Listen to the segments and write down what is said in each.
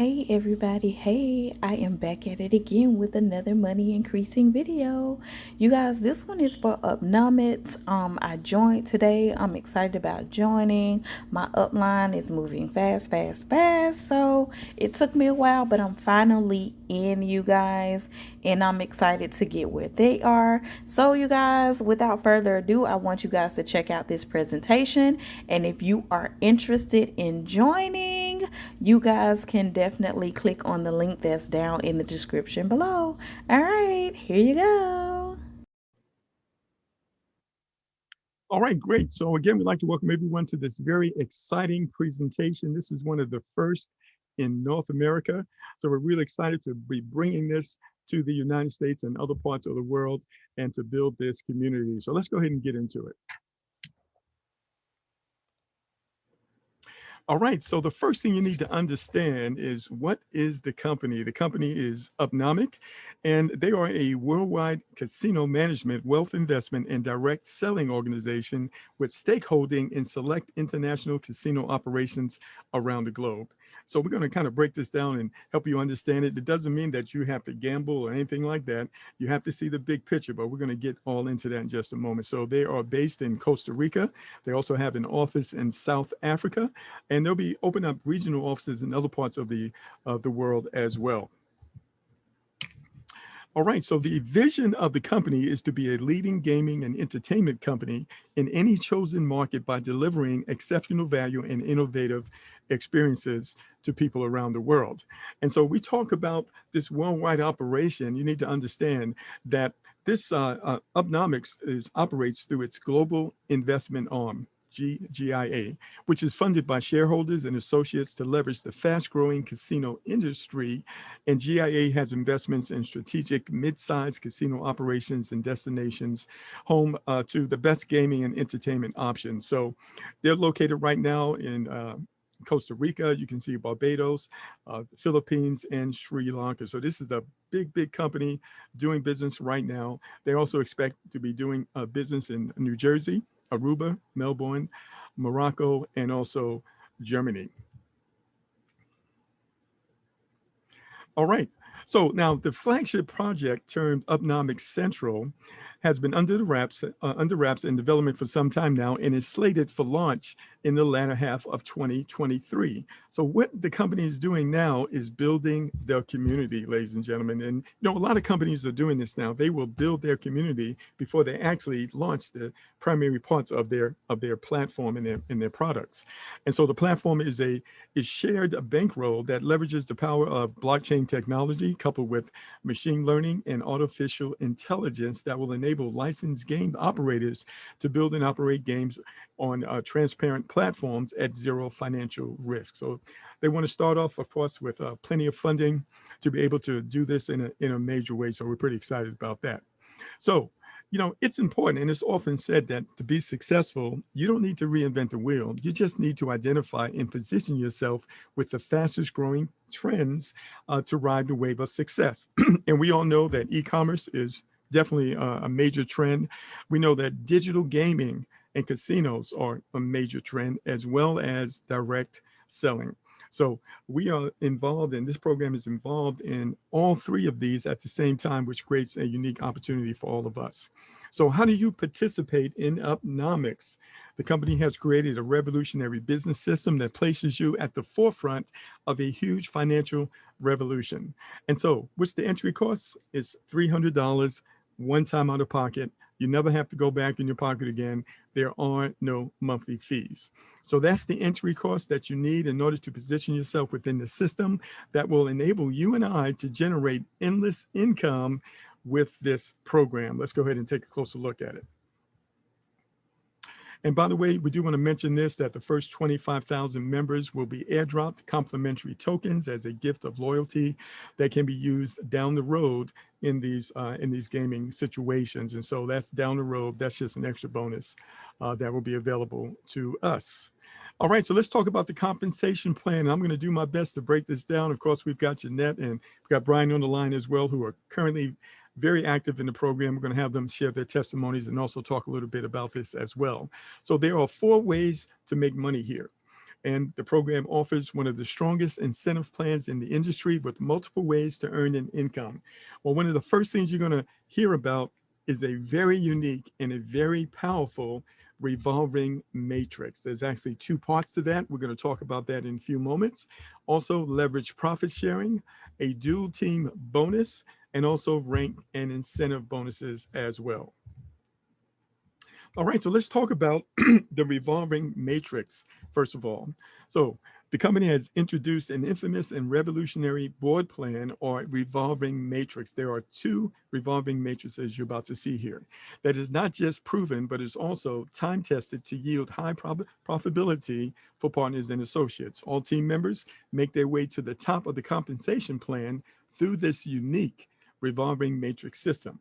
Hey everybody, hey, I am back at it again with another money increasing video. You guys, this one is for Upnomix. I joined today. I'm excited about joining. My upline is moving fast, fast, fast. So it took me a while, but I'm finally in, you guys, and I'm excited to get where they are. So you guys, without further ado, I want you guys to check out this presentation. And if you are interested in joining, you guys can definitely click on the link that's down in the description below. All right, here you go. All right, great. So again, we'd like to welcome everyone to this very exciting presentation. This is one of the first in North America. So we're really excited to be bringing this to the United States and other parts of the world and to build this community. So let's go ahead and get into it. All right, so the first thing you need to understand is what is the company? The company is Upnomic, and they are a worldwide casino management, wealth investment, and direct selling organization with stakeholding in select international casino operations around the globe. So we're going to kind of break this down and help you understand it. It doesn't mean that you have to gamble or anything like that. You have to see the big picture, but we're going to get all into that in just a moment. So they are based in Costa Rica. They also have an office in South Africa, and they'll be opening up regional offices in other parts of the world as well. All right, so the vision of the company is to be a leading gaming and entertainment company in any chosen market by delivering exceptional value and innovative experiences to people around the world. And so we talk about this worldwide operation. You need to understand that this Upnomix operates through its global investment arm. GIA, which is funded by shareholders and associates to leverage the fast growing casino industry. And GIA has investments in strategic mid-sized casino operations and destinations, home to the best gaming and entertainment options. So they're located right now in Costa Rica. You can see Barbados, the Philippines, and Sri Lanka. So this is a big, big company doing business right now. They also expect to be doing business in New Jersey, Aruba, Melbourne, Morocco, and also Germany. All right. So now the flagship project termed Upnomix Central has been under wraps in development for some time now and is slated for launch in the latter half of 2023. So what the company is doing now is building their community, ladies and gentlemen. And a lot of companies are doing this now. They will build their community before they actually launch the primary parts of their platform and their products. And so the platform is shared a bankroll that leverages the power of blockchain technology coupled with machine learning and artificial intelligence that will enable licensed game operators to build and operate games on transparent platforms at zero financial risk. So they want to start off, of course, with plenty of funding to be able to do this in a major way. So we're pretty excited about that. So it's important, and it's often said that to be successful, you don't need to reinvent the wheel. You just need to identify and position yourself with the fastest growing trends to ride the wave of success. And we all know that e-commerce is definitely a major trend. We know that digital gaming and casinos are a major trend, as well as direct selling. So we are involved, and this program is involved in all three of these at the same time, which creates a unique opportunity for all of us. So how do you participate in Upnomix? The company has created a revolutionary business system that places you at the forefront of a huge financial revolution. And so what's the entry cost? It's $300 one time out of pocket. You never have to go back in your pocket again. There are no monthly fees. So that's the entry cost that you need in order to position yourself within the system that will enable you and I to generate endless income with this program. Let's go ahead and take a closer look at it. And by the way, we do want to mention this, that the first 25,000 members will be airdropped complimentary tokens as a gift of loyalty that can be used down the road in these gaming situations. And so that's down the road. That's just an extra bonus that will be available to us. All right, so let's talk about the compensation plan. I'm going to do my best to break this down. Of course, we've got Jeanette and we've got Brian on the line as well, who are currently very active in the program. We're going to have them share their testimonies and also talk a little bit about this as well. So there are four ways to make money here. And the program offers one of the strongest incentive plans in the industry with multiple ways to earn an income. Well, one of the first things you're going to hear about is a very unique and a very powerful revolving matrix. There's actually two parts to that. We're going to talk about that in a few moments. Also, leverage profit sharing, a dual team bonus, and also rank and incentive bonuses as well. All right, so let's talk about the revolving matrix, first of all. So, the company has introduced an infamous and revolutionary board plan or revolving matrix. There are two revolving matrices you're about to see here. That is not just proven, but is also time tested to yield high profitability for partners and associates. All team members make their way to the top of the compensation plan through this unique revolving matrix system.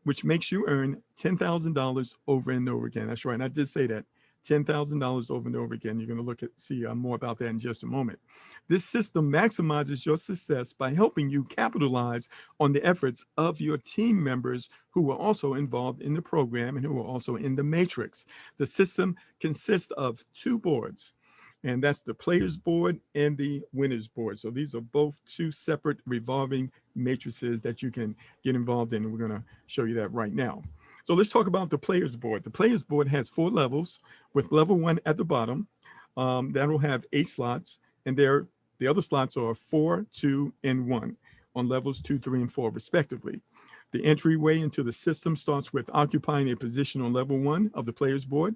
Which makes you earn $10,000 over and over again. That's right. And I did say that $10,000 over and over again. You're going to see more about that in just a moment. This system maximizes your success by helping you capitalize on the efforts of your team members who were also involved in the program and who were also in the matrix. The system consists of two boards, and that's the players board and the winners board. So these are both two separate revolving matrices that you can get involved in. And we're going to show you that right now. So let's talk about the players board. The players board has 4 levels with level 1 at the bottom. That will have 8 slots, and the other slots are 4, 2, and 1 on levels 2, 3, and 4 respectively. The entryway into the system starts with occupying a position on level 1 of the players board.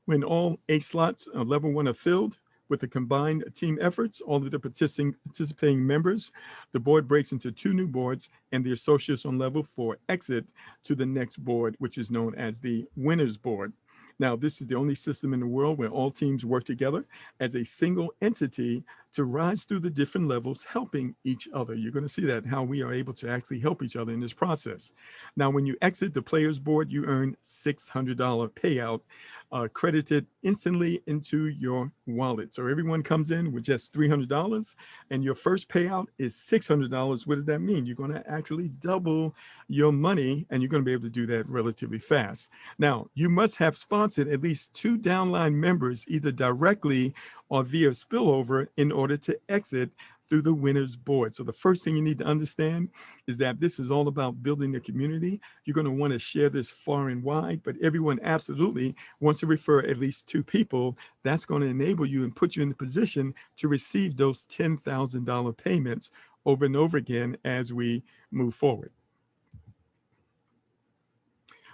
When all 8 slots of level 1 are filled, with the combined team efforts, all of the participating members, the board breaks into 2 new boards, and the associates on level 4 exit to the next board, which is known as the winners board. Now, this is the only system in the world where all teams work together as a single entity to rise through the different levels, helping each other. You're going to see that, how we are able to actually help each other in this process. Now, when you exit the players board, you earn $600 payout credited instantly into your wallet. So everyone comes in with just $300, and your first payout is $600. What does that mean? You're going to actually double your money, and you're going to be able to do that relatively fast. Now, you must have sponsored at least 2 downline members, either directly or via spillover, in order to exit through the winners board. So the first thing you need to understand is that this is all about building a community. You're going to want to share this far and wide, but everyone absolutely wants to refer at least 2 people. That's going to enable you and put you in the position to receive those $10,000 payments over and over again as we move forward.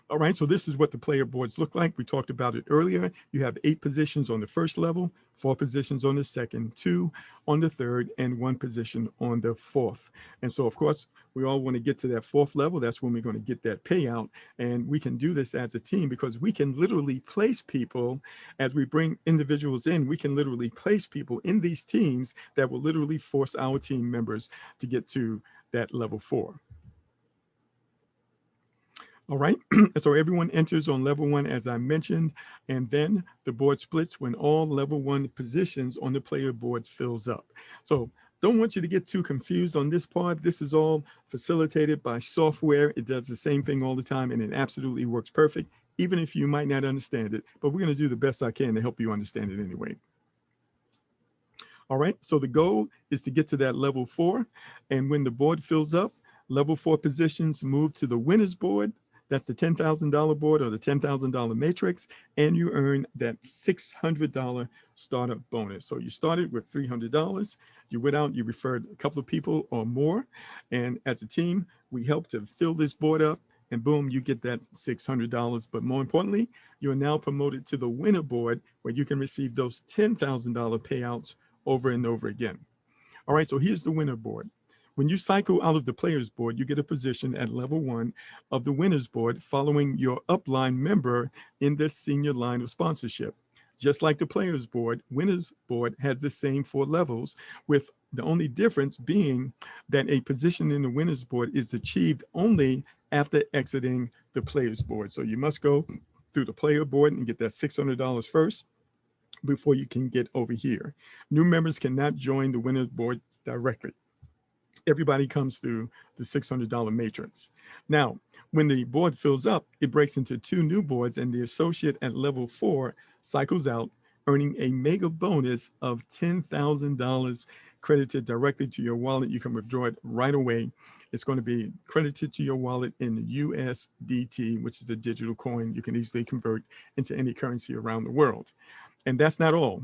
All right, so this is what the player boards look like. We talked about it earlier. You have 8 positions on the first level, 4 positions on the second, 2 on the third, and 1 position on the fourth. And so, of course, we all want to get to that 4th level. That's when we're going to get that payout. And we can do this as a team because we can literally place people as we bring individuals in. We can literally place people in these teams that will literally force our team members to get to that level 4. All right, so everyone enters on level 1, as I mentioned, and then the board splits when all level 1 positions on the player boards fills up. So don't want you to get too confused on this part. This is all facilitated by software. It does the same thing all the time, and it absolutely works perfect, even if you might not understand it. But we're going to do the best I can to help you understand it anyway. All right, so the goal is to get to that level 4, and when the board fills up, level 4 positions move to the winners board. That's the $10,000 board or the $10,000 matrix, and you earn that $600 startup bonus. So you started with $300. You went out, you referred a couple of people or more, and as a team, we help to fill this board up, and boom, you get that $600. But more importantly, you're now promoted to the winner board where you can receive those $10,000 payouts over and over again. All right, so here's the winner board. When you cycle out of the players board, you get a position at level 1 of the winners board following your upline member in this senior line of sponsorship. Just like the players board, winners board has the same 4 levels, with the only difference being that a position in the winners board is achieved only after exiting the players board. So you must go through the player board and get that $600 first before you can get over here. New members cannot join the winners board directly. Everybody comes through the $600 matrix. Now, when the board fills up, it breaks into 2 new boards, and the associate at level 4 cycles out, earning a mega bonus of $10,000 credited directly to your wallet. You can withdraw it right away. It's going to be credited to your wallet in USDT, which is a digital coin you can easily convert into any currency around the world. And that's not all.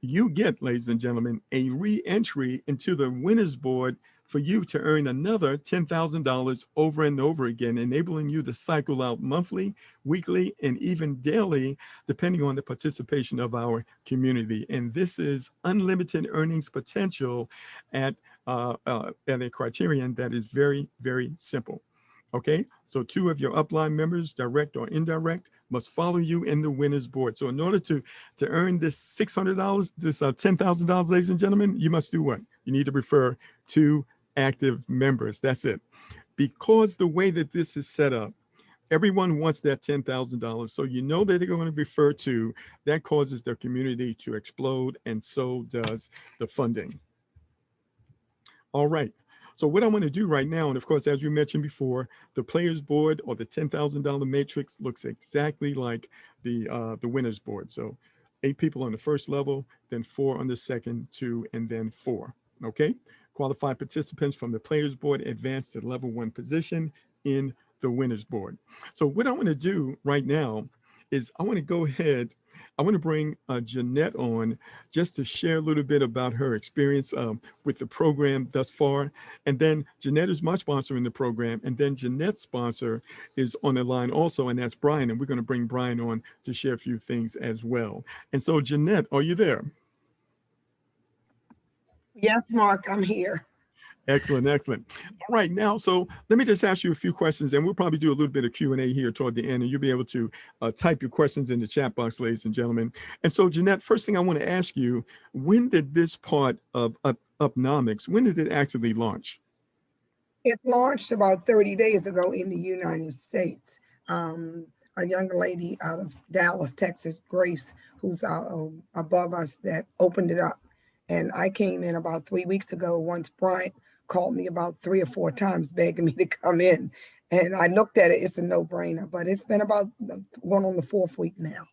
You get, ladies and gentlemen, a re entry into the winners board for you to earn another $10,000 over and over again, enabling you to cycle out monthly, weekly, and even daily, depending on the participation of our community. And this is unlimited earnings potential at, at a criterion that is very, very simple. Okay, so two of your upline members, direct or indirect, must follow you in the winners board. So in order to earn this $600, this $10,000, ladies and gentlemen, you must do what? You need to refer two active members. That's it. Because the way that this is set up, everyone wants that $10,000. So you know that they're going to refer to, that causes their community to explode, and so does the funding. All right. So what I'm going to do right now, and of course, as you mentioned before, the players board or the $10,000 matrix looks exactly like the winners board. So 8 people on the first level, then 4 on the second, 2, and then 4. Okay. Qualified participants from the players board advance to level 1 position in the winners board. So what I want to do right now is I want to go ahead. I want to bring Jeanette on just to share a little bit about her experience with the program thus far. And then Jeanette is my sponsor in the program. And then Jeanette's sponsor is on the line also, and that's Brian. And we're going to bring Brian on to share a few things as well. And so, Jeanette, are you there? Yes, Mark, I'm here. Excellent, excellent. All right, now, so let me just ask you a few questions, and we'll probably do a little bit of Q&A here toward the end, and you'll be able to type your questions in the chat box, ladies and gentlemen. And so, Jeanette, first thing I want to ask you, when did this part of Upnomix, when did it actually launch? It launched about 30 days ago in the United States. A young lady out of Dallas, Texas, Grace, who's above us, that opened it up. And I came in about 3 weeks ago once Brian called me about 3 or 4 times begging me to come in. And I looked at it, it's a no-brainer, but it's been about going on the 4th week now.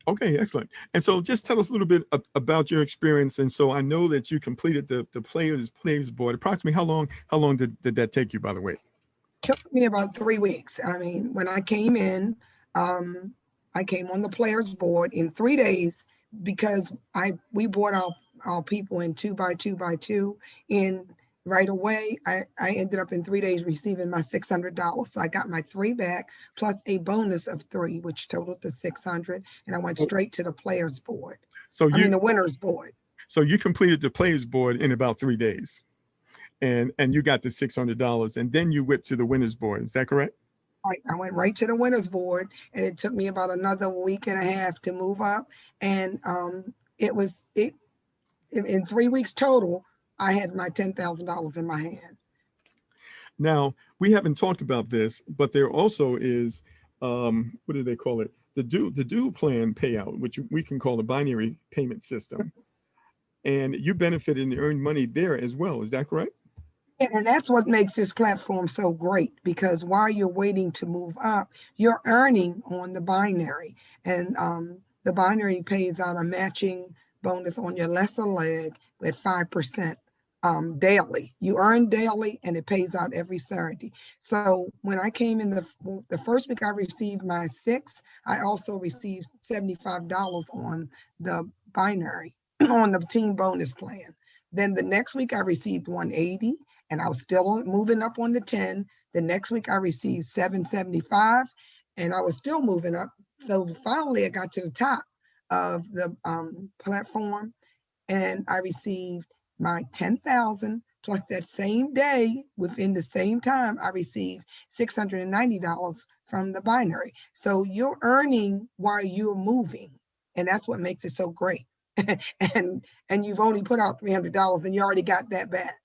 Okay, excellent. And so just tell us a little bit about your experience. And so I know that you completed the players board. Approximately how long did that take you, by the way? Took me about 3 weeks. I mean, when I came in, I came on the players board in 3 days because we brought our people in 2 by 2 by 2 in right away. I ended up in 3 days receiving my $600. So I got my 3 back plus a bonus of 3, which totaled to 600. And I went straight to the players board. So the winners board. So you completed the players board in about 3 days, and you got the $600, and then you went to the winners board. Is that correct? Right. I went right to the winners board, and it took me about another week and a half to move up. And in 3 weeks total, I had my $10,000 in my hand. Now, we haven't talked about this, but there also is, what do they call it? The dual plan payout, which we can call a binary payment system. And you benefited and earned money there as well. Is that correct? And that's what makes this platform so great, because while you're waiting to move up, you're earning on the binary. And the binary pays out a matching bonus on your lesser leg at 5% daily. You earn daily, and it pays out every Saturday. So when I came in the first week, I received my 6. I also received $75 on the binary on the team bonus plan. Then the next week I received 180, and I was still moving up on the 10. The next week I received 775, and I was still moving up. So finally I got to the top of the platform, and I received my 10,000 plus that same day, within the same time, I received $690 from the binary. So you're earning while you're moving, and that's what makes it so great. and you've only put out $300, and you already got that back.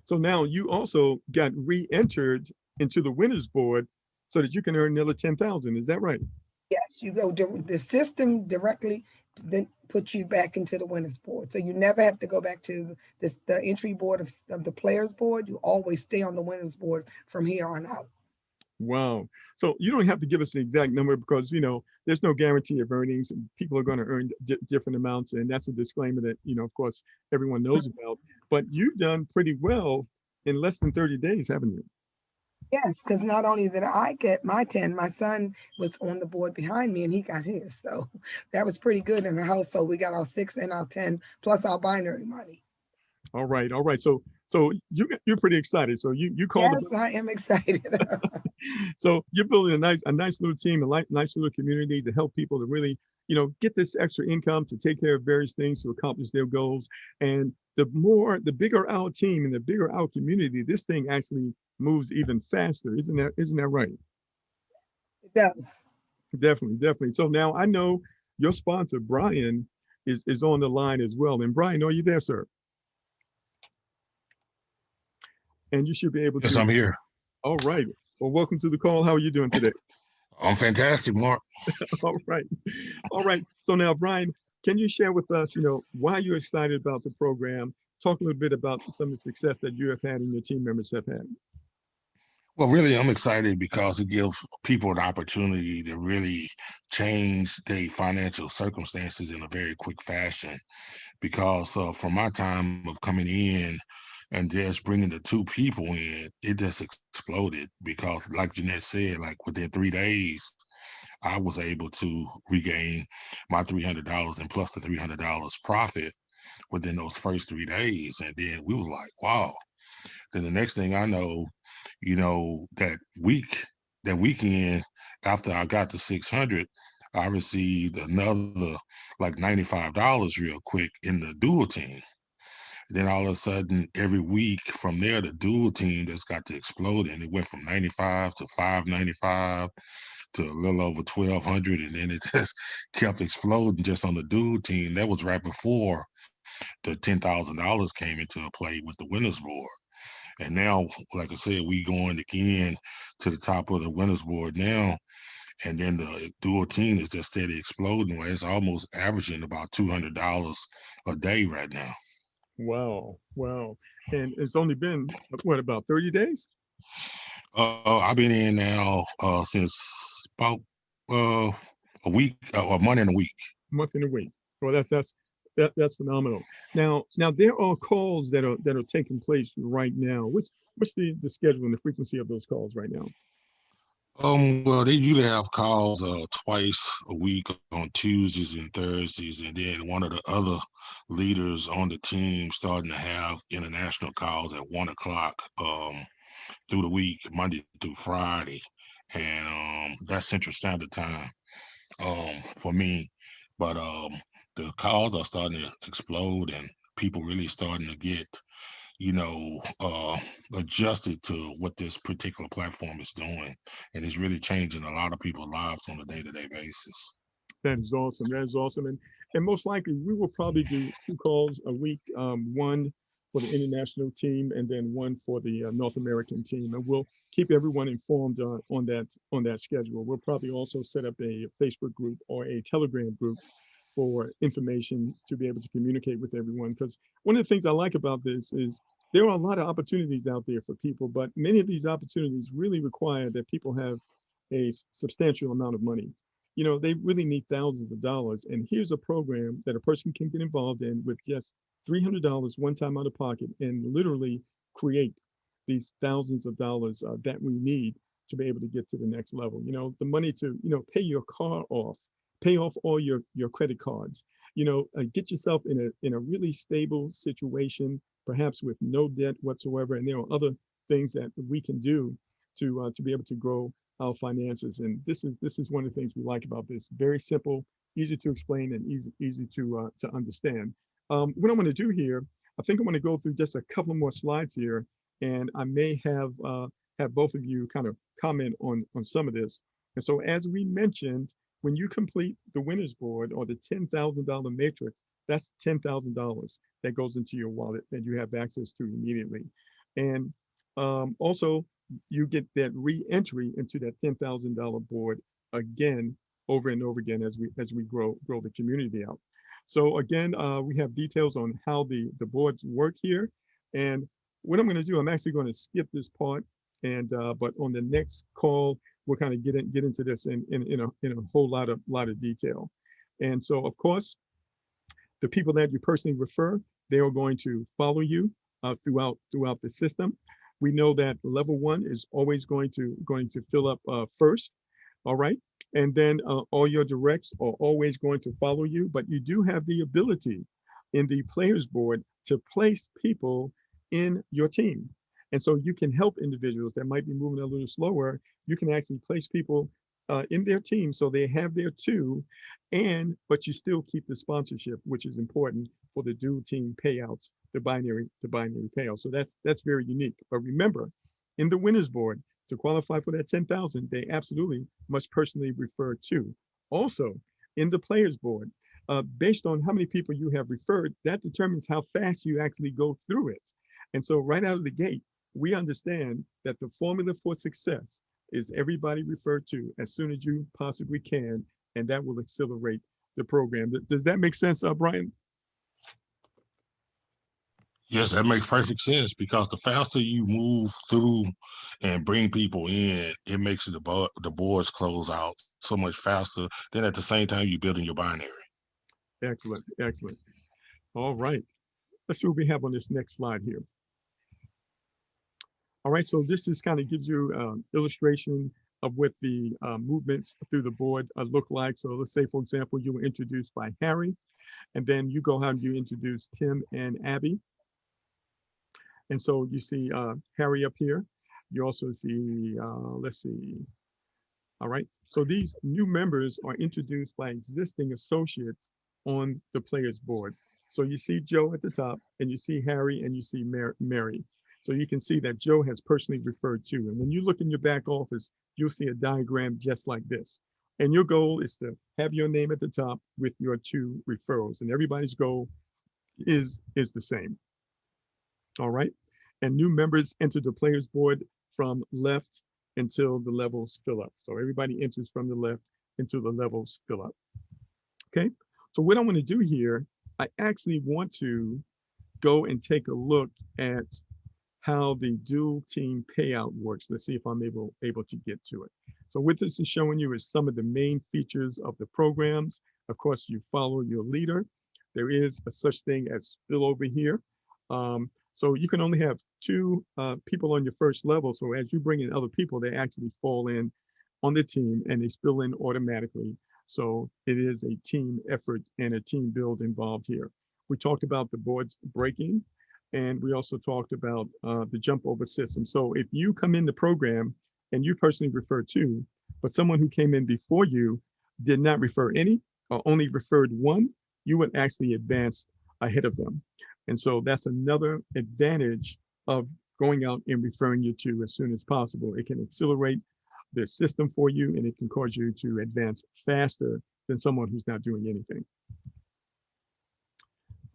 So now you also got re-entered into the winners board so that you can earn another 10,000. Is that right? Yes, you go the system directly then puts you back into the winners board. So you never have to go back to the entry board of the players board. You always stay on the winners board from here on out. Wow. So you don't have to give us the exact number because, there's no guarantee of earnings. And people are going to earn different amounts. And that's a disclaimer that, of course, everyone knows about. But you've done pretty well in less than 30 days, haven't you? Yes, because not only did I get my 10, my son was on the board behind me and he got his. So that was pretty good in the household. We got our 6 and our 10 plus our binary money. All right. All right. So you're pretty excited. So you called Yes, the I am excited. so you're building a nice little team, nice little community to help people to really, get this extra income to take care of various things to accomplish their goals. And the bigger our team and the bigger our community, this thing actually moves even faster. Isn't that right? It does. Definitely, definitely. So now I know your sponsor, Brian, is on the line as well. And Brian, are you there, sir? And you should be able Yes, to. I'm here. All right. Well, welcome to the call. How are you doing today? I'm fantastic, Mark. All right. All right. So now, Brian, can you share with us, why you're excited about the program? Talk a little bit about some of the success that you have had and your team members have had. Well, really, I'm excited because it gives people an opportunity to really change their financial circumstances in a very quick fashion. Because from my time of coming in and just bringing the two people in, it just exploded. Because, like Jeanette said, like within 3 days, I was able to regain my $300 and plus the $300 profit within those first 3 days. And then we were like, wow. Then the next thing I know, that weekend after I got to 600, I received another like $95 real quick in the dual team. Then all of a sudden, every week from there, the dual team just got to explode, and it went from 95 to 595 to a little over 1,200, and then it just kept exploding just on the dual team. That was right before the $10,000 came into play with the winners board. And now, like I said, we going again to the top of the winners board now. And then the dual team is just steady exploding where it's almost averaging about $200 a day right now. Wow. Wow. And it's only been, what, about 30 days? I've been in now since about uh, a week, a month and a week. Month and a week. Well, that's phenomenal. Now there are calls that are taking place right now. What's the schedule and the frequency of those calls right now? Well, they usually have calls twice a week on Tuesdays and Thursdays, and then one of the other leaders on the team starting to have international calls at 1 o'clock through the week, Monday through Friday, and that's Central Standard Time for me. But the calls are starting to explode, and people really starting to get you know, uh, adjusted to what this particular platform is doing. And it's really changing a lot of people's lives on a day-to-day basis. That is awesome. That is awesome. And most likely we will probably do two calls a week, one for the international team and then one for the North American team. And we'll keep everyone informed on that schedule. We'll probably also set up a Facebook group or a Telegram group for information to be able to communicate with everyone. Because one of the things I like about this is there are a lot of opportunities out there for people, but many of these opportunities really require that people have a substantial amount of money. They really need thousands of dollars. And here's a program that a person can get involved in with just $300 one time out of pocket and literally create these thousands of dollars that we need to be able to get to the next level. The money to, pay your car off, pay off all your credit cards, get yourself in a really stable situation, perhaps with no debt whatsoever. And there are other things that we can do to be able to grow our finances. And this is one of the things we like about this. Very simple, easy to explain, and easy to understand. What I'm going to do here, I think I'm going to go through just a couple more slides here, and I may have both of you kind of comment on some of this. And so, as we mentioned, when you complete the winners board or the $10,000 matrix, that's $10,000 that goes into your wallet that you have access to immediately. And also, you get that re-entry into that $10,000 board again over and over again as we grow the community out. So again, we have details on how the boards work here. And what I'm going to do, I'm actually going to skip this part And but on the next call, we'll kind of get into this in a whole lot of detail. And so, of course, the people that you personally refer, they are going to follow you throughout the system. We know that level one is always going to fill up first, all right, and then all your directs are always going to follow you. But you do have the ability in the players board to place people in your team, and so you can help individuals that might be moving a little slower. You can actually place people in their team so they have their two, and but you still keep the sponsorship, which is important for the dual team payouts, the binary payout. So that's very unique. But remember, in the winners board, to qualify for that 10,000, they absolutely must personally refer to. Also, in the players board, based on how many people you have referred, that determines how fast you actually go through it. And so right out of the gate, we understand that the formula for success is everybody referred to as soon as you possibly can, and that will accelerate the program. Does that make sense, Brian? Yes, that makes perfect sense because the faster you move through and bring people in, it makes the boards close out so much faster. Then at the same time, you're building your binary. Excellent, excellent. All right, let's see what we have on this next slide here. All right, so this is kind of gives you illustration of what the movements through the board look like. So let's say, for example, you were introduced by Harry, and then you go out and you introduce Tim and Abby. And so you see Harry up here. You also see, let's see. All right, so these new members are introduced by existing associates on the players board. So you see Joe at the top, and you see Harry, and you see Mary. So you can see that Joe has personally referred to. And when you look in your back office, you'll see a diagram just like this. And your goal is to have your name at the top with your two referrals. And everybody's goal is the same. All right. And new members enter the players board from left until the levels fill up. So everybody enters from the left until the levels fill up. Okay. So what I want to do here, I actually want to go and take a look at how the dual team payout works. Let's see if I'm able to get to it. So what this is showing you is some of the main features of the programs. Of course, you follow your leader. There is a such thing as spillover here. So you can only have two people on your first level. So as you bring in other people, they actually fall in on the team and they spill in automatically. So it is a team effort and a team build involved here. We talked about the boards breaking, and we also talked about the jump over system. So if you come in the program and you personally refer to, but someone who came in before you did not refer any or only referred one, you would actually advance ahead of them. And so that's another advantage of going out and referring you to as soon as possible. It can accelerate the system for you, and it can cause you to advance faster than someone who's not doing anything.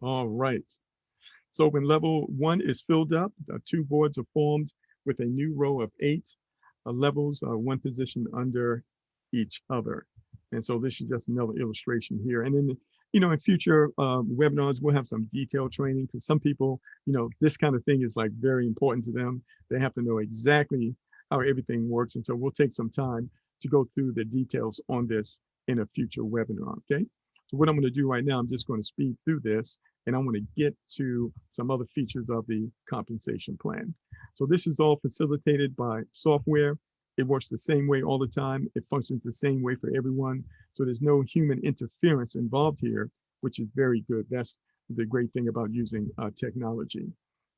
All right. So when level one is filled up, two boards are formed with a new row of 8 levels, one position under each other. And so this is just another illustration here. And then, in future webinars, we'll have some detailed training because some people, this kind of thing is like very important to them. They have to know exactly how everything works. And so we'll take some time to go through the details on this in a future webinar, okay? So what I'm going to do right now, I'm just going to speed through this, and I want to get to some other features of the compensation plan. So this is all facilitated by software. It works the same way all the time. It functions the same way for everyone. So there's no human interference involved here, which is very good. That's the great thing about using technology.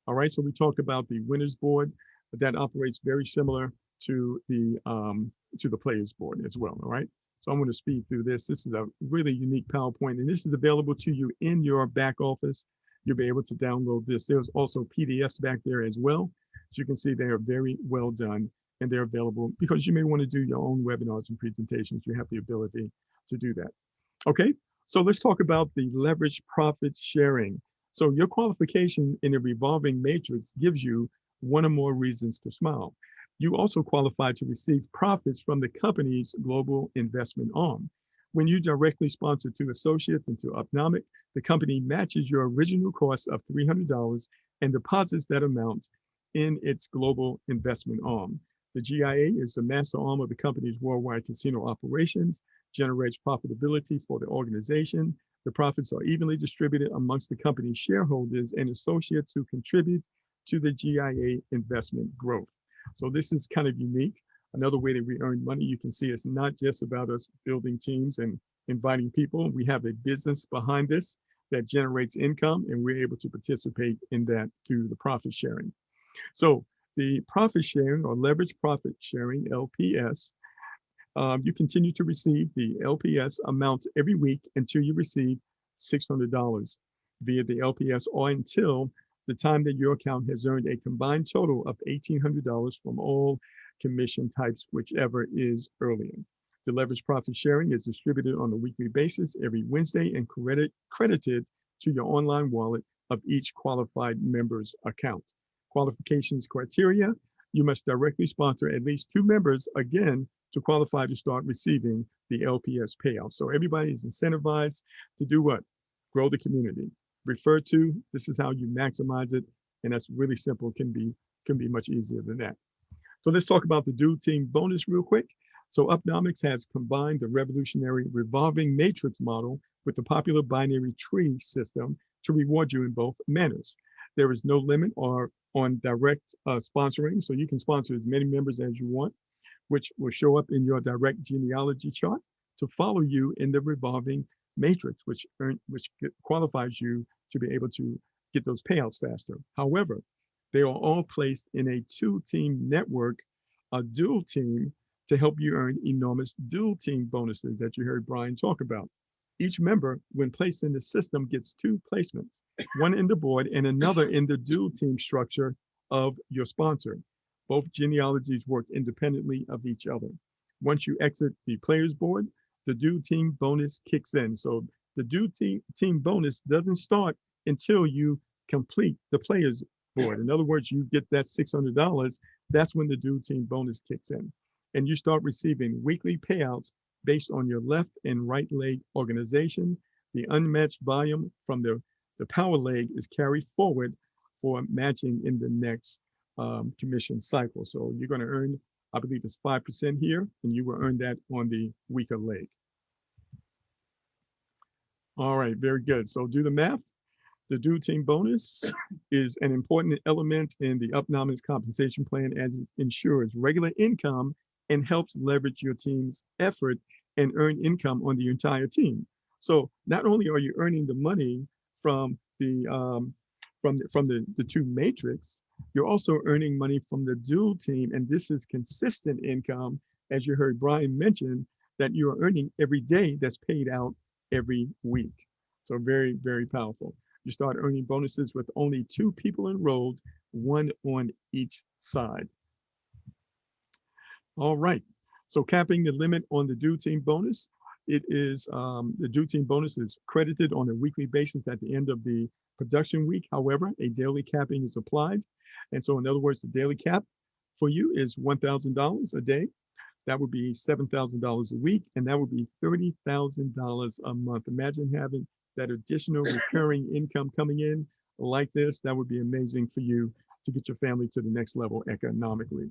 All right, so we talked about the winners board that operates very similar to the players board as well. All right. So I'm going to speed through this. This is a really unique PowerPoint, and this is available to you in your back office. You'll be able to download this. There's also PDFs back there as well. So you can see they are very well done, and they're available because you may want to do your own webinars and presentations. You have the ability to do that. Okay, so let's talk about the leverage profit sharing. So your qualification in a revolving matrix gives you one or more reasons to smile. You also qualify to receive profits from the company's global investment arm. When you directly sponsor 2 associates into Upnomix, the company matches your original cost of $300 and deposits that amount in its global investment arm. The GIA is the master arm of the company's worldwide casino operations, generates profitability for the organization. The profits are evenly distributed amongst the company's shareholders and associates who contribute to the GIA investment growth. So this is kind of unique. Another way that we earn money, you can see it's not just about us building teams and inviting people. We have a business behind this that generates income, and we're able to participate in that through the profit sharing. So the profit sharing or leverage profit sharing, LPS, you continue to receive the LPS amounts every week until you receive $600 via the LPS, or until the time that your account has earned a combined total of $1,800 from all commission types, whichever is earlier. The leverage profit sharing is distributed on a weekly basis every Wednesday and credited to your online wallet of each qualified member's account. Qualifications criteria: you must directly sponsor at least 2 members, again, to qualify to start receiving the LPS payout. So everybody is incentivized to do what? Grow the community. Refer to, this is how you maximize it, and that's really simple, can be much easier than that. So let's talk about the dual team bonus real quick. So Upnomix has combined the revolutionary revolving matrix model with the popular binary tree system to reward you in both manners. There is no limit on direct sponsoring, so you can sponsor as many members as you want, which will show up in your direct genealogy chart to follow you in the revolving matrix, which qualifies you to be able to get those payouts faster. However, they are all placed in a 2-team network, a dual team, to help you earn enormous dual team bonuses that you heard Brian talk about. Each member, when placed in the system, gets 2 placements, one in the board and another in the dual team structure of your sponsor. Both genealogies work independently of each other. Once you exit the players board, the dual team bonus kicks in. So the dual team bonus doesn't start until you complete the players board. In other words, you get that $600, that's when the dual team bonus kicks in. And you start receiving weekly payouts based on your left and right leg organization. The unmatched volume from the power leg is carried forward for matching in the next commission cycle. So you're going to earn, I believe it's 5% here, and you will earn that on the weaker leg. All right, very good. So do the math. The dual team bonus is an important element in the Upnomix compensation plan, as it ensures regular income and helps leverage your team's effort and earn income on the entire team. So not only are you earning the money from the 2 matrix, you're also earning money from the dual team, and this is consistent income, as you heard Brian mention, that you are earning every day that's paid out every week. So very, very powerful. You start earning bonuses with only 2 people enrolled, 1 on each side. All right. So capping the limit on the dual team bonus, it is the dual team bonus is credited on a weekly basis at the end of the production week. However, a daily capping is applied. And so in other words, the daily cap for you is $1,000 a day. That would be $7,000 a week, and that would be $30,000 a month. Imagine having that additional recurring income coming in like this. That would be amazing for you to get your family to the next level economically.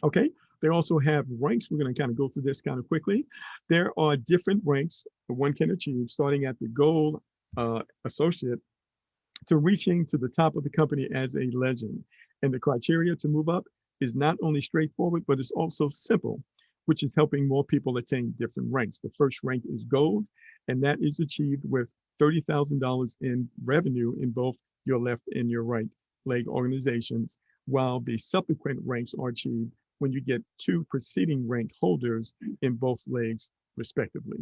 Okay, they also have ranks. We're going to kind of go through this kind of quickly. There are different ranks that one can achieve, starting at the gold associate to reaching to the top of the company as a legend. And the criteria to move up is not only straightforward, but it's also simple, which is helping more people attain different ranks. The first rank is gold, and that is achieved with $30,000 in revenue in both your left and your right leg organizations, while the subsequent ranks are achieved when you get 2 preceding rank holders in both legs, respectively.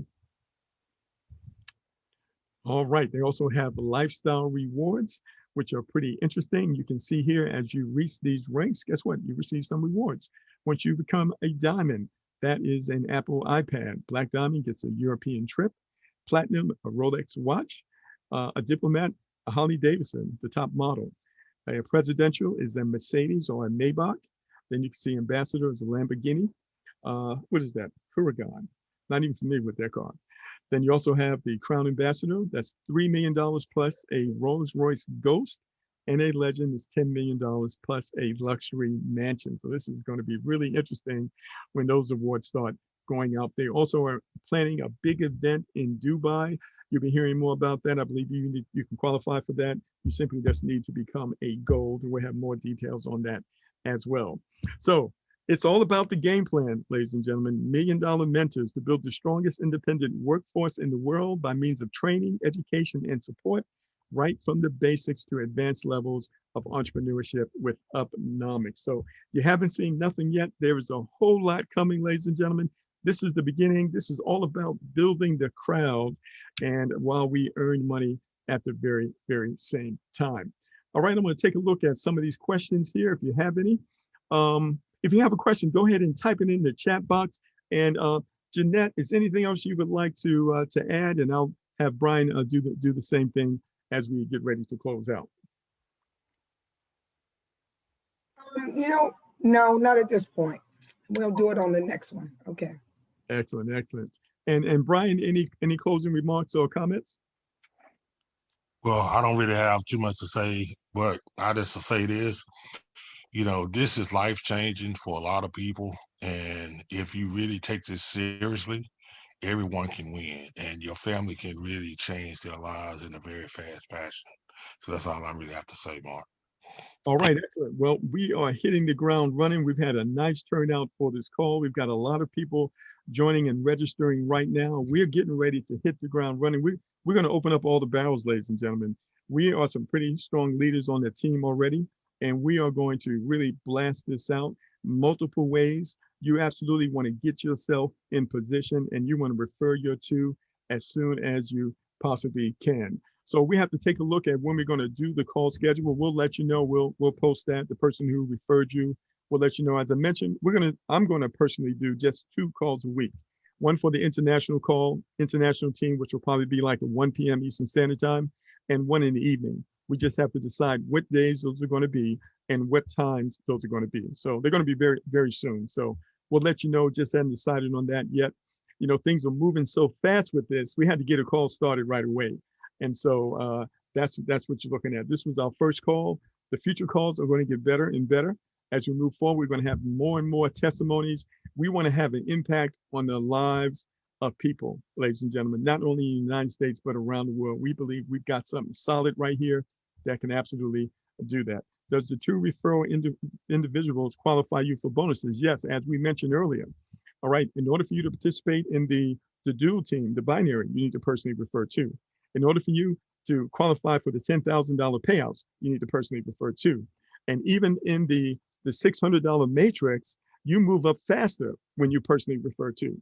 All right, they also have lifestyle rewards, which are pretty interesting. You can see here as you reach these ranks, guess what? You receive some rewards. Once you become a diamond, that is an Apple iPad. Black Diamond gets a European trip. Platinum, a Rolex watch. A diplomat, a Harley Davidson, the top model. A presidential is a Mercedes or a Maybach. Then you can see ambassador is a Lamborghini. What is that? Huracan. Not even familiar with that car. Then you also have the crown ambassador. That's $3 million plus a Rolls-Royce Ghost. and a legend is $10 million plus a luxury mansion. So this is going to be really interesting when those awards start going out. They also are planning a big event in Dubai. You'll be hearing more about that. I believe you can qualify for that. You simply just need to become a gold, and we'll have more details on that as well. So it's all about the game plan, ladies and gentlemen. $1 million mentors to build the strongest independent workforce in the world by means of training, education, and support, right from the basics to advanced levels of entrepreneurship with Upnomix. So you haven't seen nothing yet. There is a whole lot coming, ladies and gentlemen. This is the beginning. This is all about building the crowd, and while we earn money at the very, very same time. All right, I'm going to take a look at some of these questions here, if you have any. If you have a question, go ahead and type it in the chat box. And Jeanette, is anything else you would like to add? And I'll have Brian do the same thing as we get ready to close out. No, not at this point. We'll do it on the next one. Okay. Excellent, excellent. And Brian, any closing remarks or comments? Well, I don't really have too much to say, but I just to say this, this is life changing for a lot of people. And if you really take this seriously, everyone can win, and your family can really change their lives in a very fast fashion. So that's all I really have to say, Mark. All right, excellent. Well, we are hitting the ground running. We've had a nice turnout for this call. We've got a lot of people joining and registering right now. We're getting ready to hit the ground running. We're going to open up all the barrels, ladies and gentlemen. We are some pretty strong leaders on the team already, and we are going to really blast this out multiple ways. You absolutely want to get yourself in position, and you want to refer your two as soon as you possibly can. So we have to take a look at when we're going to do the call schedule. We'll let you know. We'll post that. The person who referred you will let you know. As I mentioned, I'm going to personally do just 2 calls a week. One for the international team, which will probably be like at 1 p.m. Eastern Standard Time, and one in the evening. We just have to decide what days those are going to be and what times those are going to be. So they're going to be very, very soon. So we'll let you know. Just haven't decided on that yet. Things are moving so fast with this. We had to get a call started right away. And so that's what you're looking at. This was our first call. The future calls are going to get better and better. As we move forward, we're going to have more and more testimonies. We want to have an impact on the lives of people, ladies and gentlemen, not only in the United States, but around the world. We believe we've got something solid right here that can absolutely do that. Does the 2 referral individuals qualify you for bonuses? Yes, as we mentioned earlier. All right, in order for you to participate in the dual team, the binary, you need to personally refer 2. In order for you to qualify for the $10,000 payouts, you need to personally refer 2. And even in the $600 matrix, you move up faster when you personally refer 2.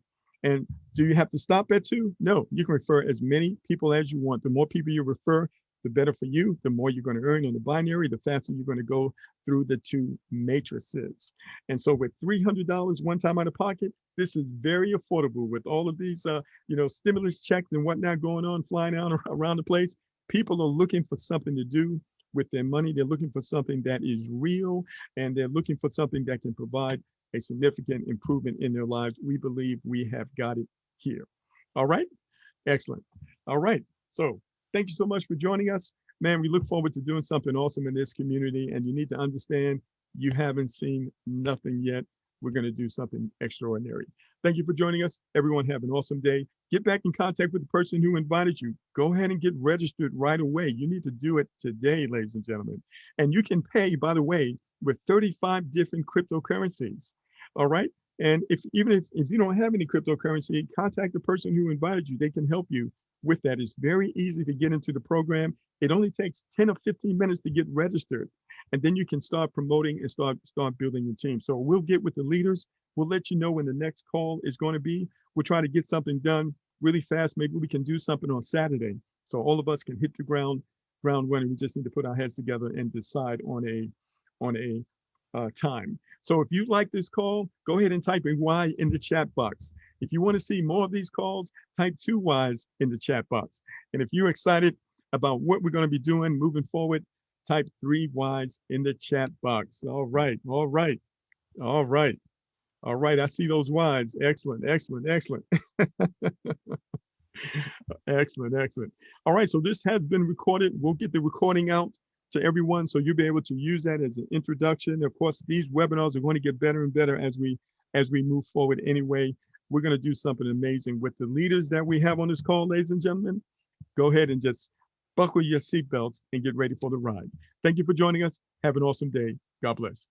And do you have to stop at 2? No, you can refer as many people as you want. The more people you refer, the better for you, the more you're going to earn on the binary, the faster you're going to go through the 2 matrices. And so with $300 one time out of pocket, this is very affordable with all of these, stimulus checks and whatnot going on, flying out around the place. People are looking for something to do with their money. They're looking for something that is real, and they're looking for something that can provide a significant improvement in their lives. We believe we have got it here. All right. Excellent. All right. So thank you so much for joining us. Man, we look forward to doing something awesome in this community. And you need to understand, you haven't seen nothing yet. We're going to do something extraordinary. Thank you for joining us. Everyone have an awesome day. Get back in contact with the person who invited you. Go ahead and get registered right away. You need to do it today, ladies and gentlemen. And you can pay, by the way, with 35 different cryptocurrencies. All right. And if you don't have any cryptocurrency, contact the person who invited you. They can help you with that. It's very easy to get into the program. It only takes 10 or 15 minutes to get registered. And then you can start promoting and start building your team. So we'll get with the leaders. We'll let you know when the next call is going to be. We'll try to get something done really fast. Maybe we can do something on Saturday, so all of us can hit the ground running. We just need to put our heads together and decide on a time. So if you like this call, go ahead and type in Y in the chat box. If you want to see more of these calls, type 2 Ys in the chat box. And if you're excited about what we're going to be doing moving forward, type 3 Ys in the chat box. All right. I see those Ys. Excellent. Excellent. All right. So this has been recorded. We'll get the recording out to everyone. So you'll be able to use that as an introduction. Of course, these webinars are going to get better and better as we move forward. Anyway, we're going to do something amazing with the leaders that we have on this call, ladies and gentlemen. Go ahead and just buckle your seatbelts and get ready for the ride. Thank you for joining us. Have an awesome day. God bless.